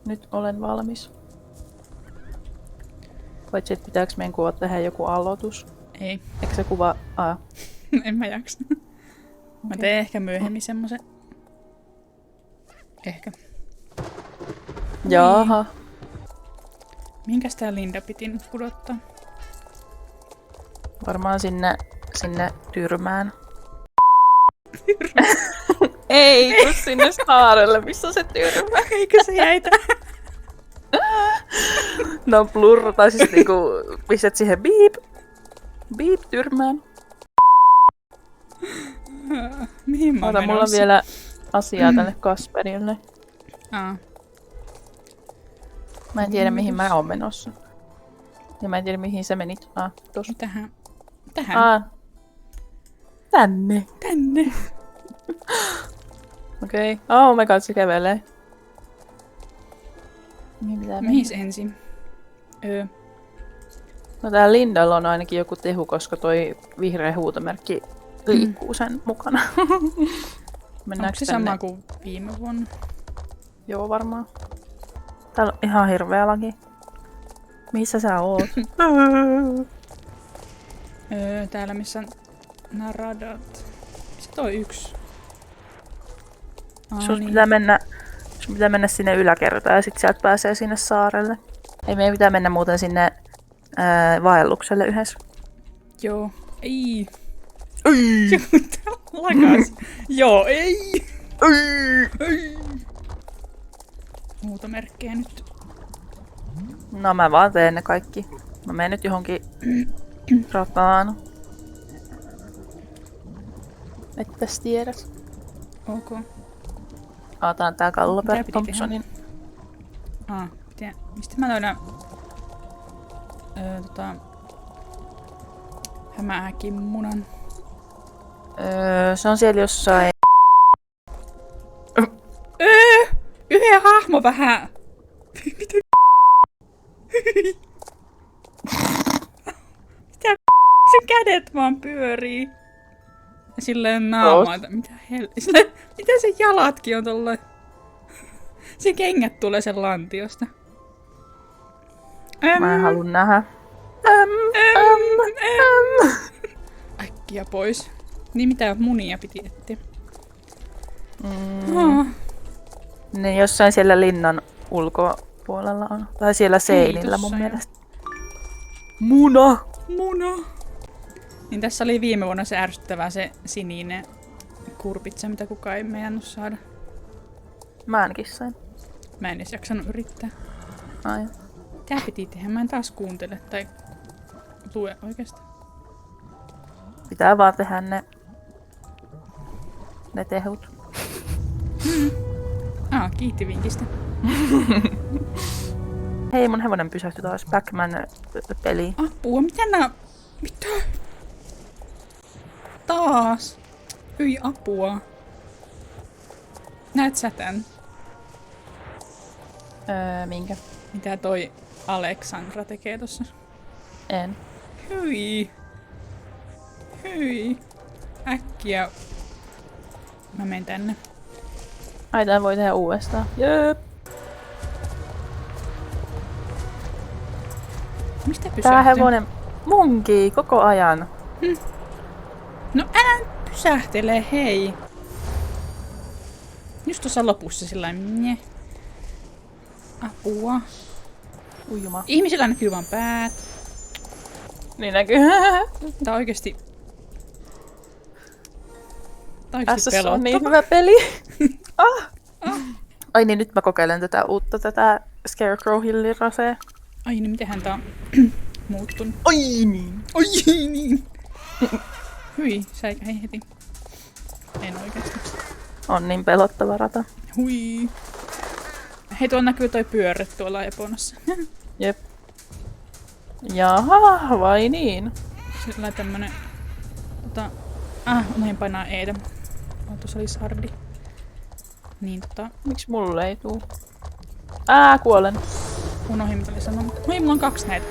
Nyt olen valmis. Paitsi, että pitääkö meidän kuva tehdä joku aloitus? Ei. Eikö se kuva... En mä jaksa. Mä teen ehkä myöhemmin semmosen. Ehkä. Jaha. Minkäs tää Linda piti nyt pudottaa? Varmaan sinne tyrmään. Ei, tuu sinne saarelle. Missä se tyrmä? Eikö se jäi tähän? No blurru, tai siis niinku pistät siihen beep tyrmään. Mihin mä oon Mulla on menossa? vielä asiaa tälle Kasperille. Mä en tiedä mihin mä oon menossa. Ja mä en tiedä mihin sä menit. Tossa. Tähän. Tähän. Tänne. Tänne. Okei. Okay. Oh my god, se kävelee. Mihin pitää mennä? Mihin ensin? No tää Lindalla on ainakin joku tehu, koska toi vihreä huutomerkki liikkuu sen mukana. Onko se sama kuin viime vuonna? Joo, varmaan. Täällä on ihan hirveä laki. Missä sä oot? Täällä missä on nää radat. Missä toi yksi? Sun pitää mennä sinne yläkertaan ja sit sieltä pääsee sinne saarelle. Ei, meidän pitää mennä muuten sinne vaellukselle yhdessä. Joo. Ei. Ei! Lakas. Joo, ei. Ei! Muuta merkkejä nyt. No mä vaan teen ne kaikki. Mä menen nyt johonkin rataan. Ettäs tiedät. Ok. Tää on tää Galloper Mitä piti Thompsonin. Mistä mä löydän hämähäkin-munan? Se on siellä jossain. Yhden hahmo vähän. Mitä Mitä sen kädet vaan pyörii? Ja silleen naamaa. Mitä mitä sen jalatkin on tollain? Sen kengät tulee sen lantiosta. Mä en halua nähdä. Äkkiä pois. Niin mitä munia piti etsiä? Ne jossain siellä linnan ulkopuolella on. Tai siellä seinillä mun mielestä. Muna! Niin tässä oli viime vuonna se ärsyttävä se sininen kurpitsa, mitä kukaan ei meinannut saada. Mä ainakin sain. Mä en edes jaksanut yrittää. Ai. Tää piti tehdä, mä en taas kuuntele tai lue oikeastaan. Pitää vaan tehdä ne tehut. Kiitti vinkistä. Hei, mun hevonen pysähtyi taas Pac-Man-peliin. Apua, mitä? Taas? Hyi apua. Näet sä tän? Minkä? Mitä toi Aleksandra tekee tossa? En. Hyi. Äkkiä. Mä menen tänne. Ai, tää voi tehdä uudestaan. Jöp. Mistä pysähtyy? Tää hevonen munkii koko ajan. No älä pysähtele, hei. Just tuossa lopussa sillain Apua. Ujuma. Ihmisillä näkyy vaan päät. Niin näkyy. Tää on oikeesti... Tässä on niin hyvä peli. Ai niin, nyt mä kokeilen tätä Scarecrow Hilli-rasea. Ai niin, mitenhän tää on muuttunut? Ai niin. Hyi, säikä heti. En oikeesti. On niin pelottava rata. Hui. Hei, tuolla näkyy toi pyörre tuolla Eponassa. Jep. Jaha, vai niin? Sillä tämmönen... Näin painaa Etä. Tuossa oli sardi. Niin Miksi mulle ei tuu? Kuolen. Unohdin mitä oli sanonut. Hei, mulla on 2 näitä.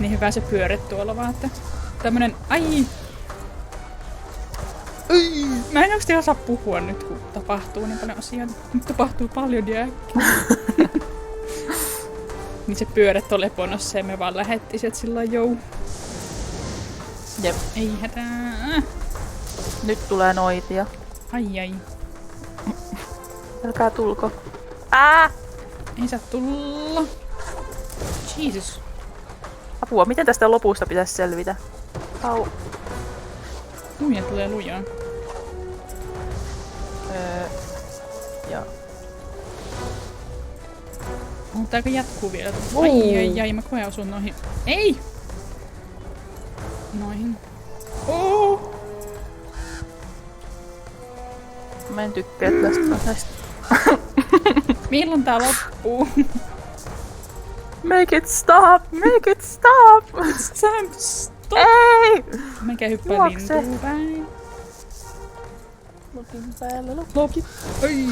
Niin hyvä se pyörre tuolla vaan, että... Tämmönen... Ai! Mä en oikeasti osaa puhua nyt, kun tapahtuu niin paljon asioita. Nyt tapahtuu paljon ja äkkiä. Niin se pyörät on leponossa ja me vaan lähettiin sieltä sillä jou. Jep. Ei hätää. Nyt tulee noitia. Ai. Älkää tulko. Ei saa tulla. Jesus. Apua, miten tästä lopusta pitäisi selvitä? Au. Muija tulee lujaa. Ja. Mutta tääkö jatkuu vielä? Uu. Ai, mä koen osun noihin. Ei! Noihin. Mä en tykkää tästä. Milloin tää loppuu? Make it stop! Make it stop! It's time to stop! Ei! Mikä hyppää Juokse. lintuun päin? Lokin päällä Loki. Oi!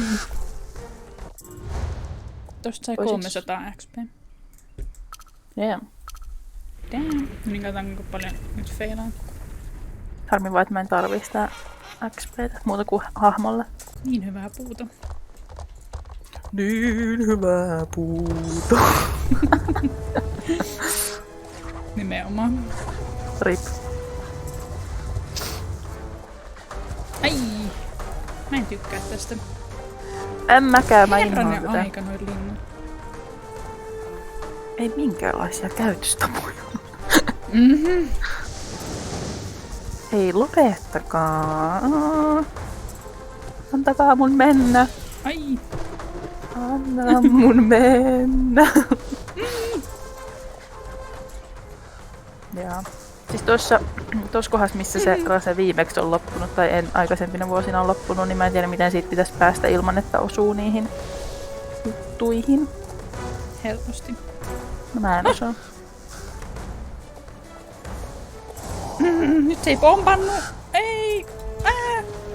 Tosta sai Voisiks- 300 XP. Yeah. Damn. Niin katsotaan kuinka paljon nyt feilaan. Harmi vaan, että mä en tarvii sitä XPtä muuta kuin hahmolle. Niin hyvää puuta. Niin hyvää puuta. Nimenomaan. Rip. Ai! Mä en tykkää tästä. En mäkään, mä inhoan Herranen tätä. aika noin linnut. Ei minkäänlaisia käytöstapoja. Mhm. Ei lopettakaa. Antakaa mun mennä. Ai! Anna mun mennä. Jaa. Siis tuossa kohdassa, missä se rase viimeksi on loppunut, tai en aikaisempina vuosina on loppunut, niin mä en tiedä miten siitä pitäisi päästä ilman, että osuu niihin juttuihin. Helposti. No mä en osaa. Nyt se ei pompannu! Ei!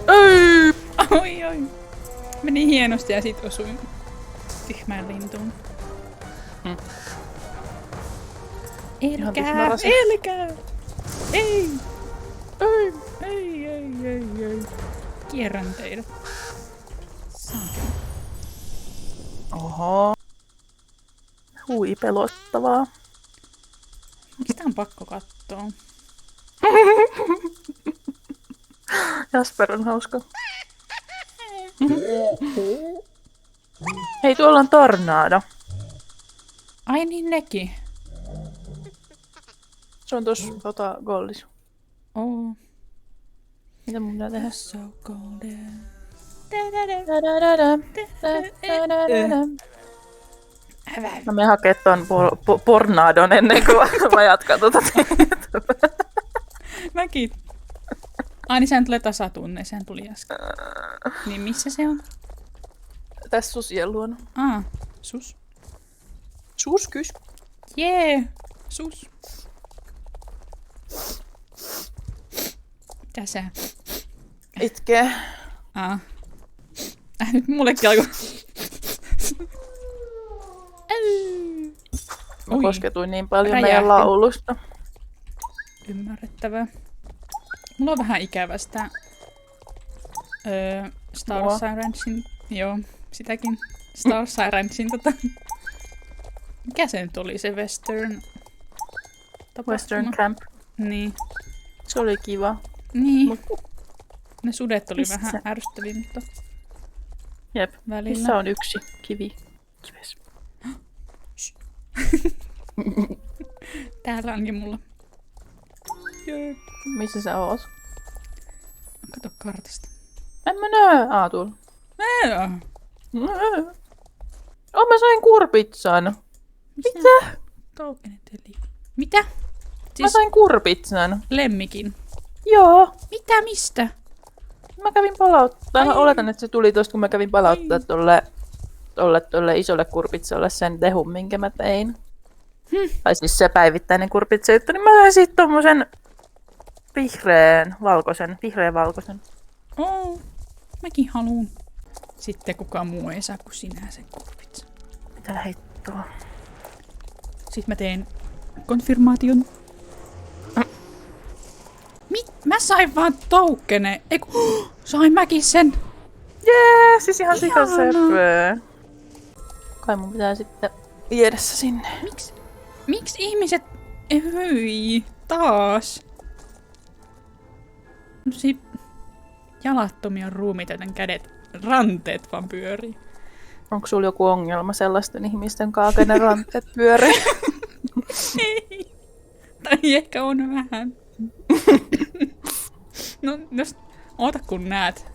Ei! Oi! Meni hienosti ja sit osuin tyhmään lintuun. Ihan Elkää! tyhmä rase. Elkää! Ei! Ei! Kierrän teidät. Saakeli. Oho. Hui pelottavaa. Sitä on pakko kattoo. Jasper on hauska. Hei, tuolla on tornado. Ai niin nekin. Se on tossa gollis. Oh. Mitä mun pitää tehdä? So golden. Mä menen hakee ton pornadon ennen kuin mä jatkan tuota Mäkin. Ai niin sehän tulee tasatunne, sehän tuli äsken. Niin missä se on? Tässä susien luona. Sus. Suskys. Jee, sus. Mitä sä? Itkee. Nyt mullekin alkoi. Mä Oi. kosketuin niin paljon Räjähti. meidän laulusta. Ymmärrettävää. Mulla on vähän ikävä sitä Star Mua? Sirensin. Joo, sitäkin. Star Sirensin mikä se nyt oli se Western tapahtuma? Western Camp. Niin. Se oli kiva. Niin. Mut Ne sudet oli missä vähän se- ärsyttäviä, mutta jep. välillä. Missä on yksi kivi? Kives. Täällä onkin mulla. Jee. Missä sä oot? Kato kartasta. En mä näe. Tuolla. Ää. Mä sain kurpitsan. Mitä? Tokenet eli. Mitä? Mä Siis sain kurpitsan. lemmikin. Joo. Mitä? Mistä? Mä kävin palauttaa. Mä Ai. oletan, että se tuli tosta, kun mä kävin palauttaa tolle isolle kurpitsalle sen tehun, minkä mä tein. Tai siis se päivittäinen kurpitsajuttu, niin mä sain siitä tommosen vihreän valkoisen. Oh, mäkin haluun. Sitten kukaan muu ei saa kuin sinä sen kurpitsa. Mitä heittoa? Sitten mä teen konfirmaation. Mä sain vaan toukkene. Eiku, Sain mäkin sen! Jee, siis ihan Ihanaa. sikasöpöö. Kai mun pitää sitten viedä se sinne. Miksi ihmiset... Hyi, taas. Jalattomia ruumiita, joten kädet, ranteet vaan pyörii. Onko sulla joku ongelma sellaisten ihmisten kanssa, kenen ranteet pyörii? Ei. Tai ehkä on vähän. No, jos... Oota kun näet.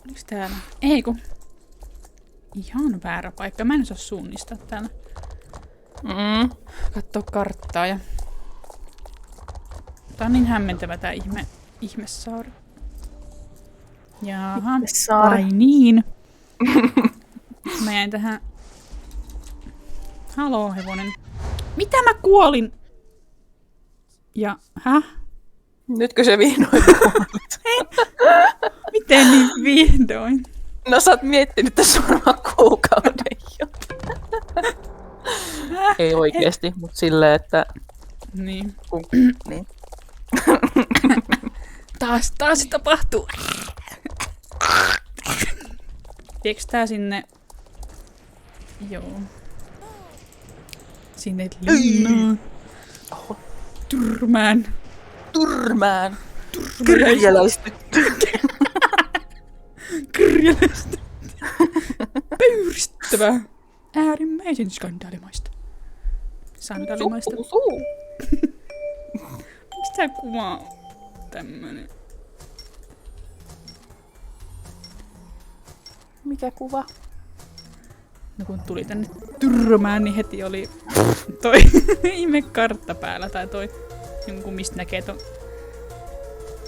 Oliks täällä? Ei kun... Ihan väärä paikka. Mä en osaa suunnistaa täällä. Kattoo karttaa ja... Tää on niin hämmentävä tää ihmessaari. Jaha. Ihmessaari. Ai niin. Mä jäin tähän... Haloo hevonen. Mitä mä kuolin? Ja... Häh? Nytkö se vihdoin kuolit? Miten niin vihdoin? No sä oot miettinyt tässä varmaan kuukauden jo. Ei oikeesti, mut silleen, että... Niin. Niin. Taas se tapahtuu. Viekö tää sinne? Joo. Sinne linnaan. Oho. Tyrmään. Turmään. Kyrjäläistyttö. Kyrjäläistä. Pöyristävää. Äärimmäisen skandaalimaista. Skandaalimaista. Miksi tää kuva on tämmönen? Mikä kuva? No kun tuli tänne tyrmään, niin heti oli toi ihme kartta päällä tai toi jonkun mistä näkee ton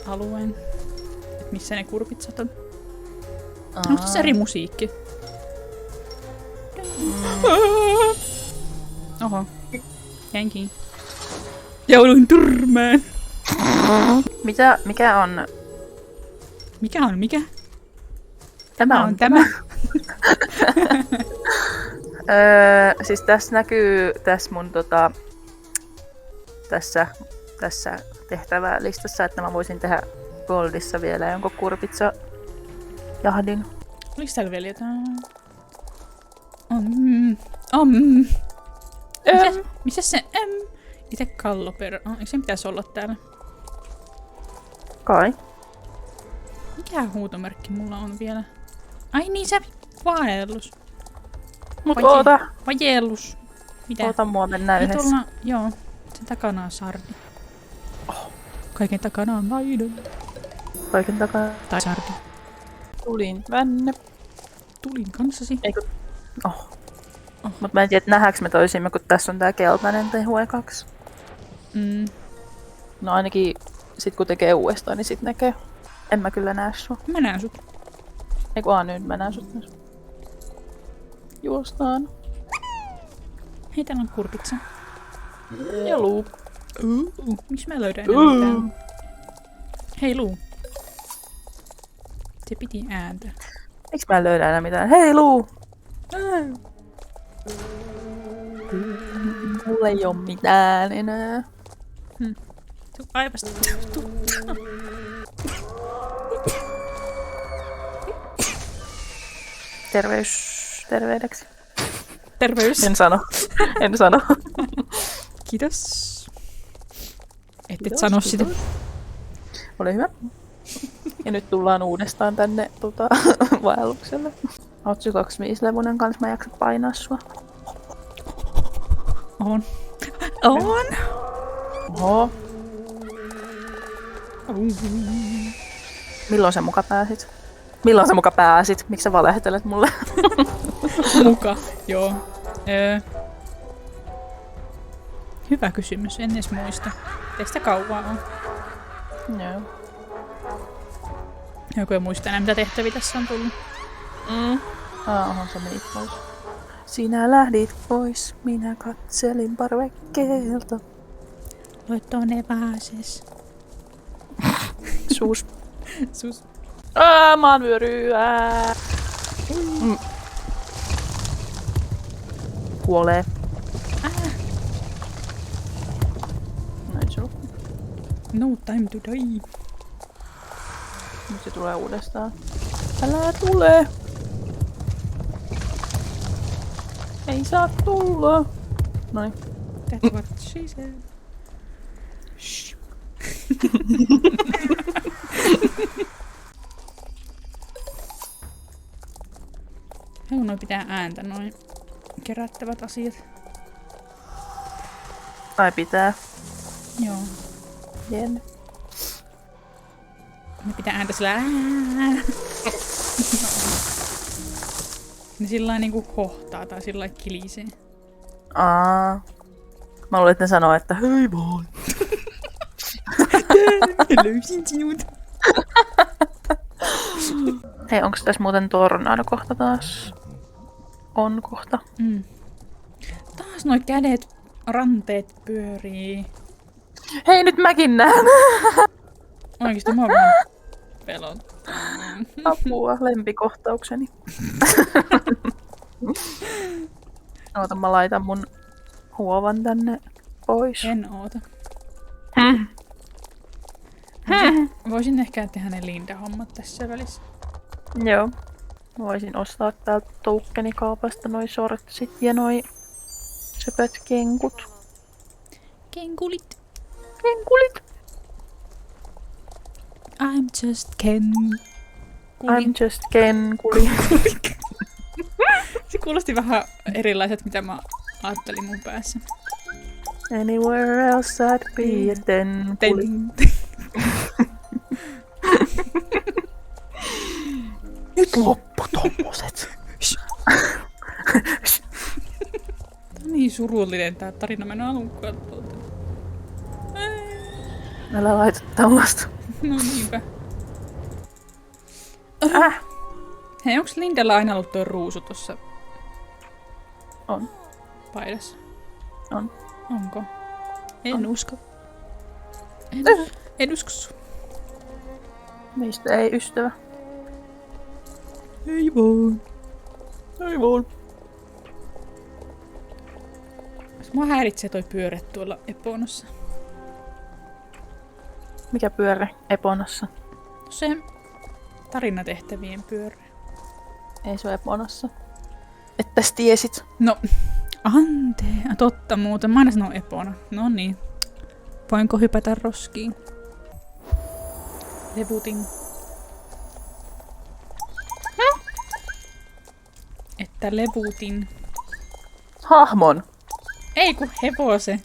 alueen. Et missä ne kurpitsat on. Onko se eri musiikki? Oho. Jäin kiinni. Jouduin tyrmään. Mikä on? Mikä on mikä? Tämä on tämä. Siis tässä näkyy tässä mun tässä tehtävälistassa, että mä voisin tehdä Goldissa vielä jonkun kurpitsa jahdin. Oliko täällä vielä jotain? Missä se itse kalloperä? Eikö sen pitäisi olla täällä? Kai. Mikä huutomerkki mulla on vielä? Ai niin, se vaellus. Mut oota. Vajellus. Mitä? Oota mua mennä Ja yhdessä. tuolla, joo. Sen takana on sardi. Kaiken takana on nainen. Kaiken takaa. Tai sardi. Tulin tänne. Tulin kanssasi. Eikö? Mut mä en tiedä, nähdäänkö me toisimme, kun tässä on tää keltainen tehu ekaksi. No ainakin sit kun tekee uudestaan, niin sit näkee. En mä kyllä näe sua. Mä näen sut. Eiku nyt mä näen sut myös. Juostaan. Hei, täällä on kurpitsa. Ja luu. Miks mä löydän enää mitään? Hei Luu. Se piti ääntä. Eiks mä löydä enää mitään? Hei luu! Mulla ei oo mitään enää. Tuu aivasta. Terveydeksi. Terveys. En sano. Kiitos. Et sano sitä. Ole hyvä. Ja nyt tullaan uudestaan tänne vaellukselle. Oot sä 25-levunen kanssa, mä jaksa painaa sua. On. Oho. Milloin sä muka pääsit? Miksi sä valehtelet mulle? Muka, joo. Hyvä kysymys, en edes muista. Eikö sitä kauan on? Joo. Joku ei muista enää, mitä tehtäviä tässä on tullut. Oho, sä menit pois. Sinä lähdit pois, minä katselin parvekkeelta. Voit tuonne vaases. Suus. Sus. Maanvyöry. Kuolee. Noin se on. No time to die. Nyt se tulee uudestaan. Älä tule! Ei saa tulla! Noin. That's what she said. Shh. Joo, noi pitää ääntä noin kerättävät asiat. Tai pitää. Joo. Jenne. Ne pitää ääntä sillä ne sillä niinku hohtaa tai sillä kilisee. Aa. Mä luulen, että ne sanoo, että hei vaan. Löysin sinut. Hei, onks tässä muuten tornado kohta taas? On kohta. Mm. Taas noi kädet, ranteet pyörii. Hei, nyt mäkin näen! Oikeesti mä vähän pelottaa. Apua, lempikohtaukseni. Oota, mä laitan mun huovan tänne pois. En oota. Hmm. Voisin ehkä tehdä ne Linda-hommat tässä välissä. Joo. Mä voisin ostaa täältä toukkenikaupasta noi sortsit ja noi söpöt kenkut. Kenkulit. Kenkulit! I'm just Ken. I'm just kenkuli. Se kuulosti vähän erilaiset, mitä mä ajattelin mun päässä. Anywhere else I'd be a tenkuli. Nyt loppu tommoset. Tää on niin surullinen tää tarina, mä en halua katsoa tätä. Älä laita tällaista. No niinpä. Hei, onks Lindalla aina ollut tuo ruusu tossa On. paidassa? On. Onko? En On. usko. En usko sun. Meistä ei ystävä. Ei vaan. Ei vaan. Mua häiritsee toi pyörä tuolla Eponossa. Mikä pyörä Eponassa? Se tarinatehtävien pyörä. Ei se ole Eponassa. Ettäs tiesit. No, totta muuten. Mä aina sanon Epona. No niin. Voinko hypätä roskiin? Levutin. Että levutin. Hahmon. Ei kun hevosen.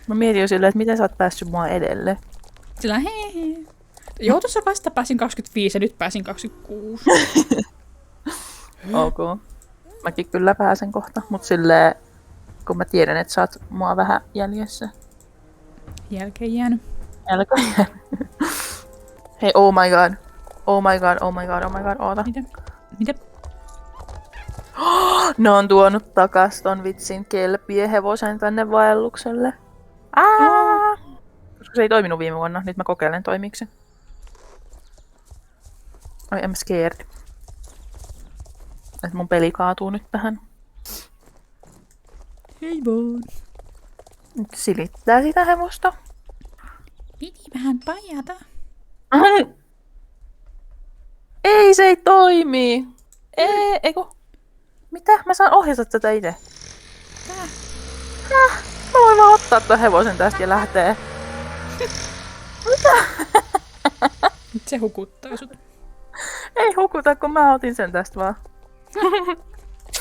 Mä mietin jo silleen, että miten sä oot päässyt mua edelle. Sillä hei. Joo, tuossa vasta pääsin 25 ja nyt pääsin 26. Ok. Mäkin kyllä pääsen kohta, mut silleen, kun mä tiedän, että sä oot mua vähän jäljessä. Jälkeen jäänyt. Älkää. Hei, oh my god. Oh my god, oh my god, oh my god, oota. Mitä? Ne on tuonut takas ton vitsin kelpien hevosen tänne vaellukselle. Koska se ei toiminut viime vuonna, nyt mä kokeilen toimiiko se. Oi, I'm scared. Et mun peli kaatuu nyt tähän. Hei vaan. Nyt silittää sitä hevosta. Piti vähän pajata. Ei, se ei toimi. Eiku. Mitä? Mä saan ohjata tätä itse. Mä voin vaan ottaa ton hevosen tästä ja lähtee. Nyt se hukuttaa sut. Ei hukuta, kun mä otin sen tästä vaan.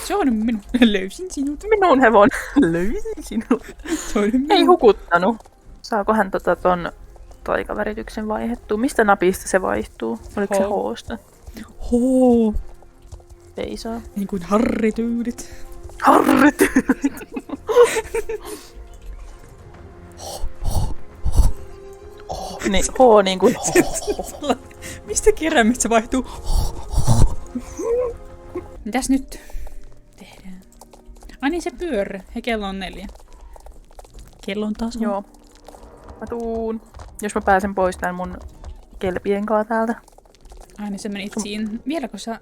Se on minun. Löysin sinut. Minun hevon. Löysin sinut. Se on minun. Ei hukuttanut. Saakohan ton taikavärityksen vaihdettua? Mistä napista se vaihtuu? Oliko se H:sta? Hoo. Ei saa. Niin kuin harrityylit. Harrityylit. Niin, H niin kuin Mistä kirjaimista se vaihtuu? Mitäs nyt tehdään? Ai niin, se pyörä. He kello on 4. Kello on taas. Joo. Mä tuun. Jos mä pääsen pois tän mun kelpien kaa täältä. Ai niin, sä menit siinä. Vieläkö sä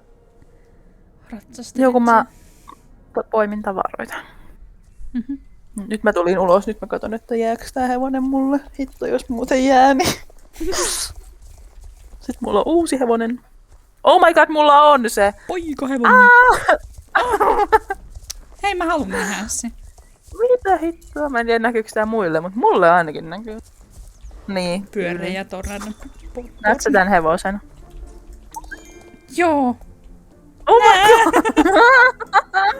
ratsastelet? Joo, kun mä poimin tavaroita. Mm-hmm. Nyt mä tulin ulos. Nyt mä katson, että jääks tää hevonen mulle. Hitto, jos muuten jää, niin Sitten mulla on uusi hevonen. Oh my god, mulla on se! Poikahevonen. Hei, mä haluan nähdä sen. Mitä hittoa? Mä en tiedä näkyykö tää muille, mutta mulle ainakin näkyy. Niin. Pyöreä tornado. Näet sä tän hevosen? Joo. Oh my god!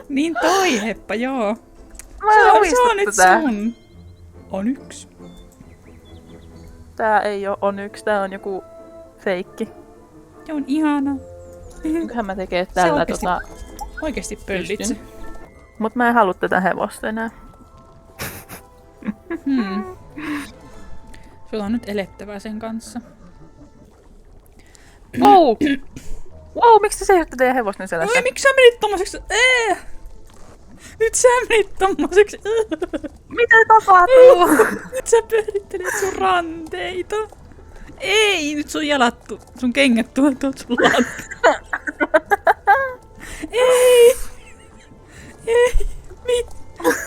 Niin toi, heppa, joo. Mä en Se on omistettu nyt tää. sun. On yksi. Tää ei oo on yksi, tää on joku feikki. Se on ihana. Mikähän mä tekee tällä oikeesti- Oikeesti pöllitse. Pystyn. Mut mä en halua tätä hevosta enää. Sulla on nyt elettävää sen kanssa. Wow! Wow, miksi se ei ole teidän hevosten selässä? Oi, miksi sä menit tommoseksi? Nyt sä menit tommoseksi. Mitä tapahtuu? Nyt sä pyörittelet sun ranteita. Ei, nyt sun jalat, sun kengät tuot sun lanteita. Ei. Ei.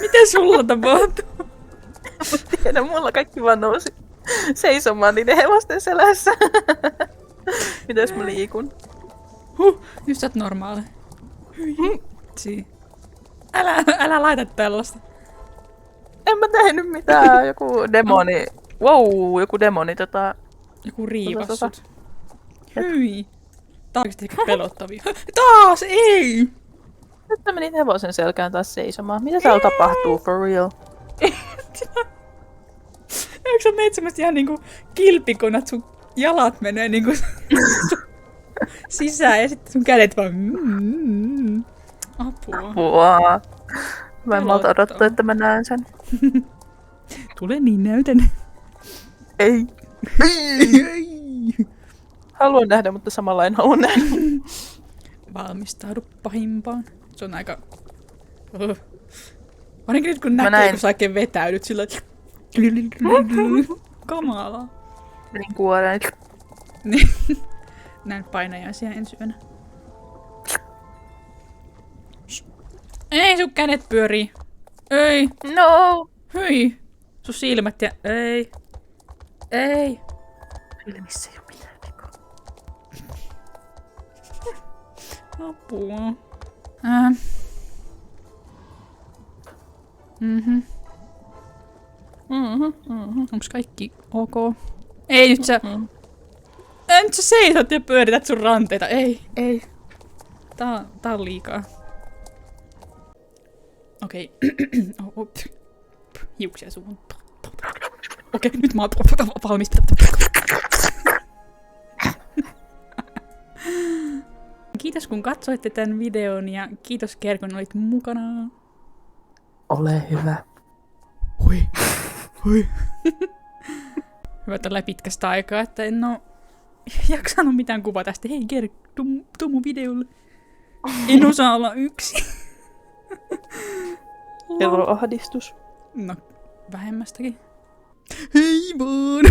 Mitä sulla tapahtuu? Tiedä, mulla kaikki vaan nousi seisomaan niiden hevosten selässä. Mitäs mä liikun? Nyt sä oot normaali. Hyi. Älä laita tällaista. En mä tehnyt mitään. Joku demoni. Wow, joku demoni Joku riivas Tota. sut. Hyi. Tää on oikeesti ehkä pelottavia. Taas ei! Nyt mä menin hevosen selkään taas seisomaan. Mitä täällä tapahtuu for real? Eikö sä meet semmoista ihan niinku kilpikonat, sun jalat menee niinku sisään ja sitten sun kädet vaan Apua. Apua. Mä en malta Pelottavaa. odottaa, että mä näen sen. Tule niin näytän. Ei. Haluan nähdä, mutta samalla en halua nähdä. Valmistaudu pahimpaan. Se on aika... Ainakin nyt kun Mä näkee, näin. kun sä oikein vetäydyt sillä kamalaa. Menin kuoreen. Niin. Näin painajaisia ensi yönä. Ei, sun kädet pyörii. Ei. No! Hyi. Sun silmät ja... Ei. Ei. Filmissä ei oo mitään tekoa. Apua. Onks kaikki ok? Ei nyt sä... Nyt sä seisot ja pyörität sun ranteita. Ei. Tää on liikaa. Okei. Hiuksia suuhun. Okei, nyt mä oon valmis. Kiitos kun katsoitte tän videon ja kiitos Ker kun olit mukana. Ole hyvä. Hui. Hyvä tällä pitkästä aikaa, että en oo jaksanut mitään kuvaa tästä. Hei Ker, tuu mun videolle. En osaa olla yksin. Eroahdistus. No, vähemmästäkin. Hei vaan!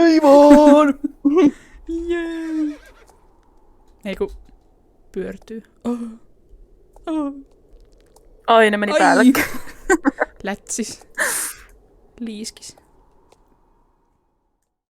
Ei vaan! Yeah. Ei kun pyörtyy. Ai, ne meni päälle. Lätsis. Liiskis.